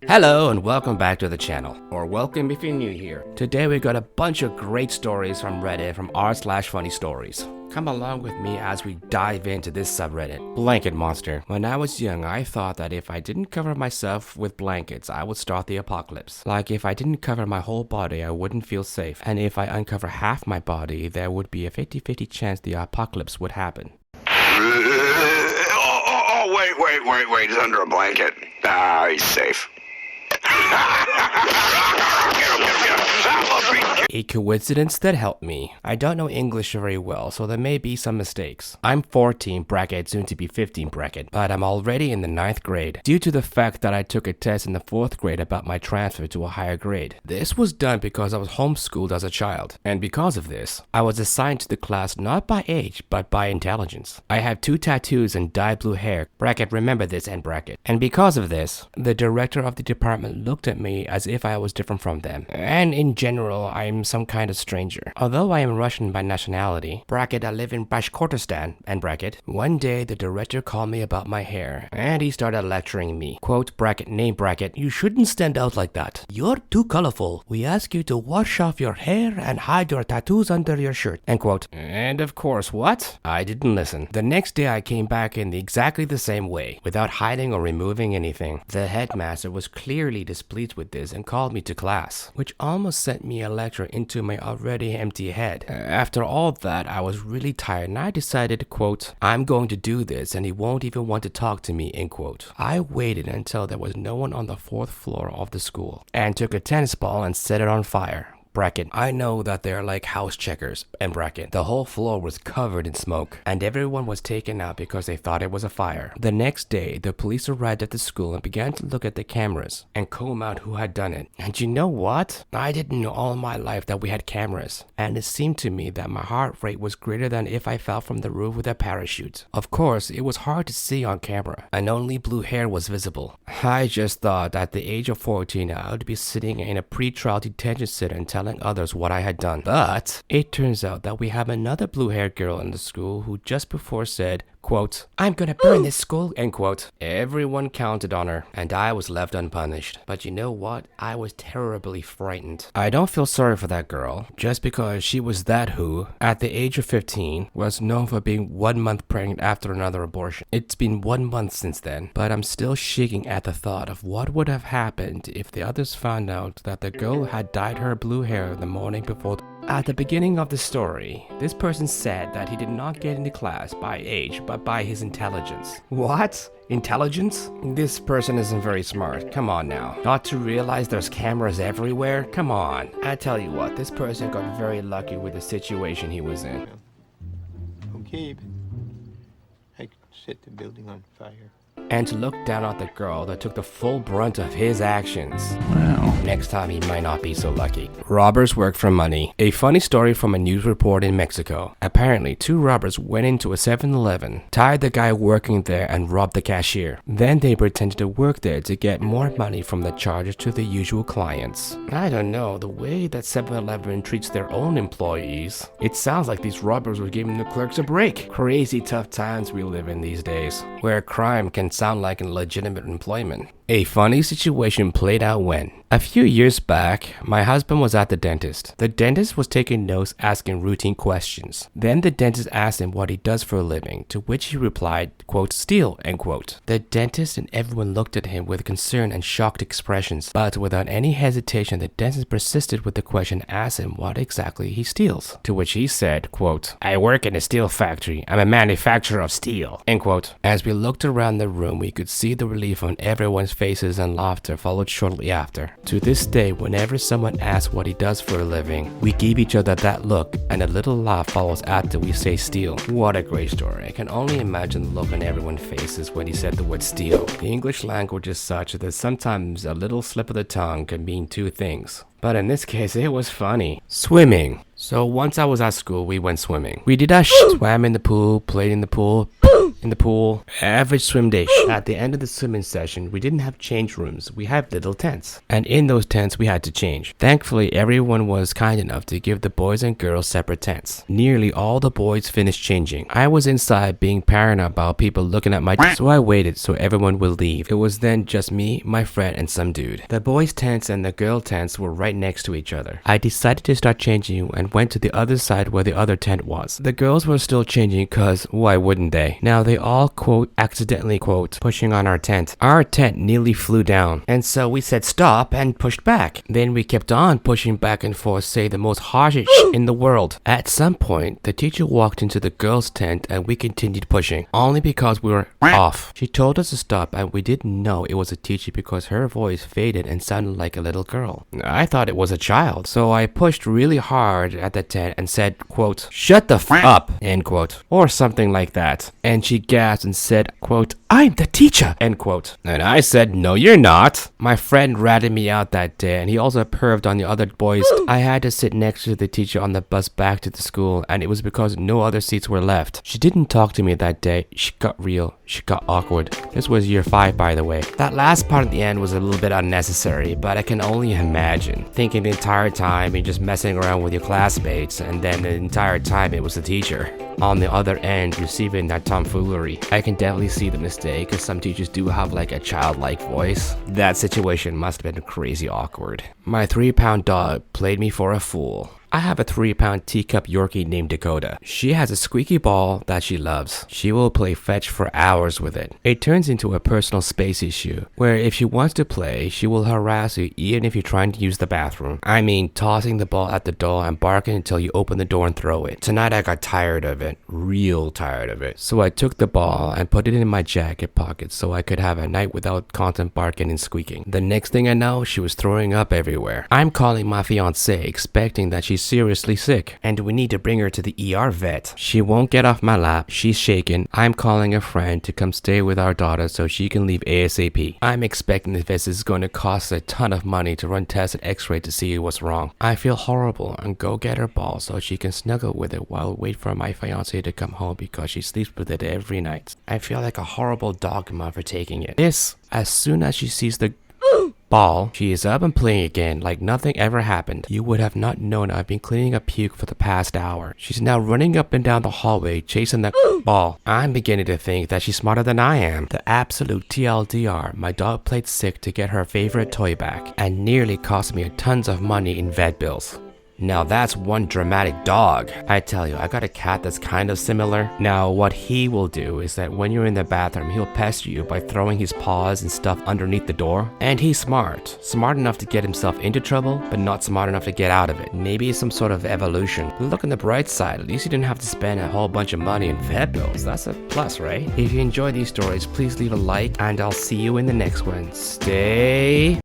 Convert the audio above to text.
Hello and welcome back to the channel, or welcome if you're new here. Today we got a bunch of great stories from Reddit from r/funnystories. Come along with me as we dive into this subreddit. Blanket monster. When I was young, I thought that if I didn't cover myself with blankets, I would start the apocalypse. Like if I didn't cover my whole body, I wouldn't feel safe. And if I uncover half my body, there would be a 50-50 chance the apocalypse would happen. Wait, he's under a blanket. He's safe. A coincidence that helped me. I don't know English very well, so there may be some mistakes. I'm 14 bracket, soon to be 15 bracket, but I'm already in the 9th grade due to the fact that I took a test in the 4th grade about my transfer to a higher grade. This was done because I was homeschooled as a child, and because of this, I was assigned to the class not by age, but by intelligence. I have 2 tattoos and dyed blue hair, bracket remember this end bracket, and because of this, the director of the department looked at me as if I was different from them, and in general, I'm some kind of stranger. Although I am Russian by nationality, bracket I live in Bashkortostan, end bracket, one day the director called me about my hair, and he started lecturing me. Quote, bracket, name bracket, you shouldn't stand out like that. You're too colorful. We ask you to wash off your hair and hide your tattoos under your shirt, end quote. And of course, what? I didn't listen. The next day I came back in exactly the same way, without hiding or removing anything. The headmaster was clearly displeased with this and called me to class, which almost sent me a lecture into my already empty head. After all that, I was really tired and I decided, quote, I'm going to do this and he won't even want to talk to me, end quote. I waited until there was no one on the 4th floor of the school and took a tennis ball and set it on fire. Bracket, I know that they're like house checkers, end bracket. The whole floor was covered in smoke, and everyone was taken out because they thought it was a fire. The next day, the police arrived at the school and began to look at the cameras and comb out who had done it. And you know what? I didn't know all my life that we had cameras, and it seemed to me that my heart rate was greater than if I fell from the roof with a parachute. Of course, it was hard to see on camera, and only blue hair was visible. I just thought at the age of 14, I would be sitting in a pre-trial detention center and telling others what I had done. But it turns out that we have another blue-haired girl in the school who just before said, quote, I'm gonna burn this school, end quote. Everyone counted on her, and I was left unpunished. But you know what? I was terribly frightened. I don't feel sorry for that girl, just because she was that who, at the age of 15, was known for being 1 month pregnant after another abortion. It's been 1 month since then, but I'm still shaking at the thought of what would have happened if the others found out that the girl had dyed her blue hair the morning before. At the beginning of the story, this person said that he did not get into class by age, but by his intelligence. What? Intelligence? This person isn't very smart. Come on now. Not to realize there's cameras everywhere? Come on. I tell you what, this person got very lucky with the situation he was in. Okay, I could set the building on fire. And to look down at the girl that took the full brunt of his actions. Wow. Next time he might not be so lucky. Robbers work for money. A funny story from a news report in Mexico. Apparently, 2 robbers went into a 7-Eleven, tied the guy working there and robbed the cashier. Then they pretended to work there to get more money from the charges to the usual clients. I don't know, the way that 7-Eleven treats their own employees, it sounds like these robbers were giving the clerks a break. Crazy tough times we live in these days, where crime can sound like legitimate employment. A funny situation played out when, a few years back, my husband was at the dentist. The dentist was taking notes asking routine questions. Then the dentist asked him what he does for a living, to which he replied, quote, steal, end quote. The dentist and everyone looked at him with concern and shocked expressions, but without any hesitation the dentist persisted with the question and asked him what exactly he steals. To which he said, quote, I work in a steel factory. I'm a manufacturer of steel, end quote. As we looked around the room, we could see the relief on everyone's faces and laughter followed shortly after. To this day, whenever someone asks what he does for a living, we give each other that look and a little laugh follows after we say steal. What a great story. I can only imagine the look on everyone's faces when he said the word steal. The English language is such that sometimes a little slip of the tongue can mean 2 things. But in this case, it was funny. Swimming. So once I was at school, we went swimming. We did swam in the pool, played in the pool, in the pool. Average swim day. At the end of the swimming session, we didn't have change rooms. We had little tents. And in those tents, we had to change. Thankfully, everyone was kind enough to give the boys and girls separate tents. Nearly all the boys finished changing. I was inside being paranoid about people looking at my so I waited so everyone would leave. It was then just me, my friend, and some dude. The boys' tents and the girl tents were right next to each other. I decided to start changing and went to the other side where the other tent was. The girls were still changing cause why wouldn't they? Now they all quote accidentally quote pushing on our tent. Our tent nearly flew down, and so we said stop and pushed back. Then we kept on pushing back and forth, say the most harshest in the world. At some point, the teacher walked into the girls' tent and we continued pushing, only because we were off. She told us to stop and we didn't know it was a teacher because her voice faded and sounded like a little girl. I thought it was a child, so I pushed really hard at the tent and said, quote, shut the f up, end quote, or something like that. And she gasped and said, quote, I'm the teacher, end quote. And I said, no, you're not. My friend ratted me out that day and he also perved on the other boys. I had to sit next to the teacher on the bus back to the school, and it was because no other seats were left. She didn't talk to me that day. She got real. She got awkward. This was year 5, by the way. That last part at the end was a little bit unnecessary, but I can only imagine thinking the entire time you're just messing around with your classmates, and then the entire time it was the teacher on the other end receiving that tomfoolery. I can definitely see the mistake, because some teachers do have like a childlike voice. That situation must have been crazy awkward. My 3-pound dog played me for a fool. I have a 3-pound teacup Yorkie named Dakota. She has a squeaky ball that she loves. She will play fetch for hours with it. It turns into a personal space issue, where if she wants to play, she will harass you even if you're trying to use the bathroom. I mean, tossing the ball at the door and barking until you open the door and throw it. Tonight I got tired of it, real tired of it. So I took the ball and put it in my jacket pocket so I could have a night without constant barking and squeaking. The next thing I know, she was throwing up everywhere. I'm calling my fiance expecting that she's seriously sick and we need to bring her to the ER vet. She won't get off my lap. She's shaking. I'm calling a friend to come stay with our daughter so she can leave ASAP. I'm expecting this is going to cost a ton of money to run tests and x-ray to see what's wrong. I feel horrible and go get her ball so she can snuggle with it while wait for my fiance to come home because she sleeps with it every night. I feel like a horrible dog mom for taking it. As soon as she sees the ball, she is up and playing again like nothing ever happened. You would have not known I've been cleaning up puke for the past hour. She's now running up and down the hallway chasing the ball. I'm beginning to think that she's smarter than I am. The absolute TLDR, my dog played sick to get her favorite toy back and nearly cost me tons of money in vet bills. Now that's one dramatic dog. I tell you, I got a cat that's kind of similar. Now what he will do is that when you're in the bathroom, he'll pester you by throwing his paws and stuff underneath the door. And he's smart enough to get himself into trouble, but not smart enough to get out of it. Maybe it's some sort of evolution. But look on the bright side, at least you didn't have to spend a whole bunch of money in vet bills. That's a plus, right? If you enjoy these stories, please leave a like and I'll see you in the next one. Stay